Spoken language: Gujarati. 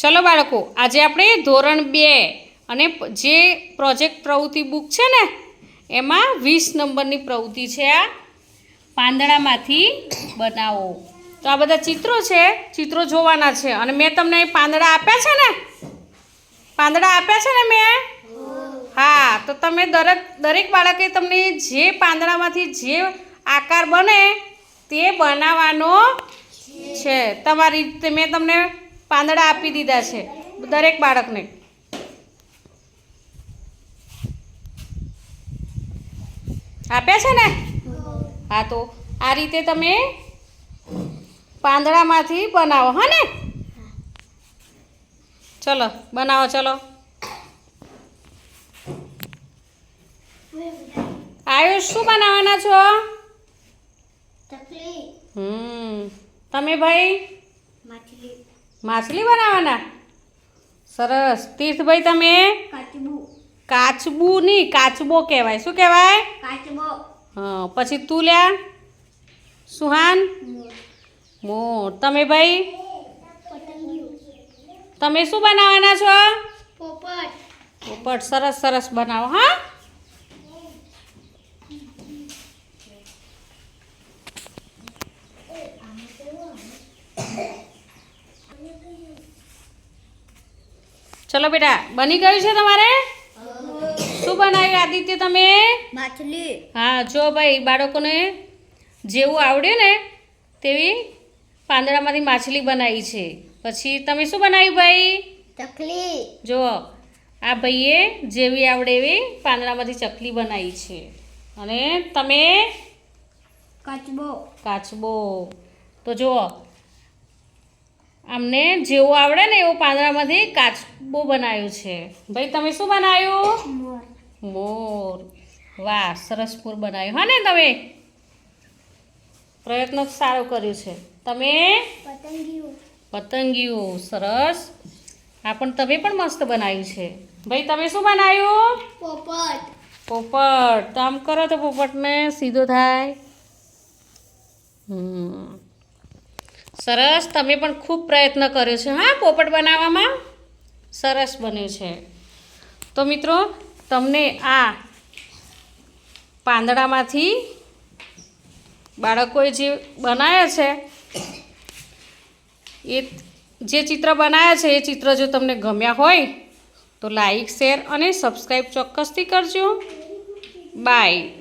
ચલો બાળકો, આજે આપણે ધોરણ 2 અને જે પ્રોજેક્ટ પ્રવૃત્તિ બુક છે ને એમાં 20 નંબરની પ્રવૃત્તિ છે આ પાંદડામાંથી બનાવો. તો આ બધા ચિત્રો છે, ચિત્રો જોવાના છે અને મેં તમને પાંદડા આપ્યા છે ને મેં. હા, તો તમે દરેક બાળકે તમને જે પાંદડામાંથી જે આકાર બને તે બનાવવાનો છે. તમારી રીતે મેં તમને પાંદડા આપી દીધા છે દરેક બાળકને. આપ્યા છે ને? હા, તો આ રીતે તમે પાંદડામાંથી બનાવો. હા ને? ચલો બનાવો. ચલો આયુષ, શું બનાવવાના છો? તમે ભાઈ? માછલી બનાવવાના. સરસ. તીર્થભાઈ તમે? કાચબુ નહીં, કાચબો કહેવાય. શું કહેવાય? હા. પછી તું લ્યા સુહાન? મોર. તમે ભાઈ? તમે શું બનાવવાના છો? પોપટ. સરસ સરસ બનાવો. હા, ચલો બેટા, બની ગયું છે તમારે? શું બનાવ્યું આદિત્ય તમે? માછલી. હા, જો ભાઈ, બાળકોને જેવું આવડે ને તેવી પાંદડામાંથી માછલી બનાવી છે. પછી તમે શું બનાવ્યું ભાઈ? ચકલી. જો આ ભાઈએ જેવી આવડે એવી પાંદડામાંથી ચકલી બનાવી છે. અને તમે? કાચબો. તો જુઓ, અમને જેવું આવડે ને એવું પાંદડામાંથી કાચબો બનાવ્યું છે. ભાઈ તમે શું બનાવ્યું? મોર. વાહ, સરસ મોર બનાવ્યું. હા ને? તમે પ્રયત્ન સારો કર્યો છે. તમે? પતંગિયું. સરસ. આ પણ તમે પણ મસ્ત બનાવ્યું છે. ભાઈ તમે શું બનાવ્યું? પોપટ. તો આમ કરો તો પોપટને સીધો થાય. સરસ. તમે પણ ખૂબ પ્રયત્ન કર્યો છે હા પોપટ બનાવવામાં. સરસ બન્યું છે. તો મિત્રો, તમને આ પાંદડામાંથી બાળકોએ જે બનાવ્યા છે એ જે ચિત્ર બનાવ્યા છે એ ચિત્ર જો તમને ગમ્યા હોય તો લાઈક, શેર અને સબસ્ક્રાઈબ ચોક્કસથી કરજો. બાય.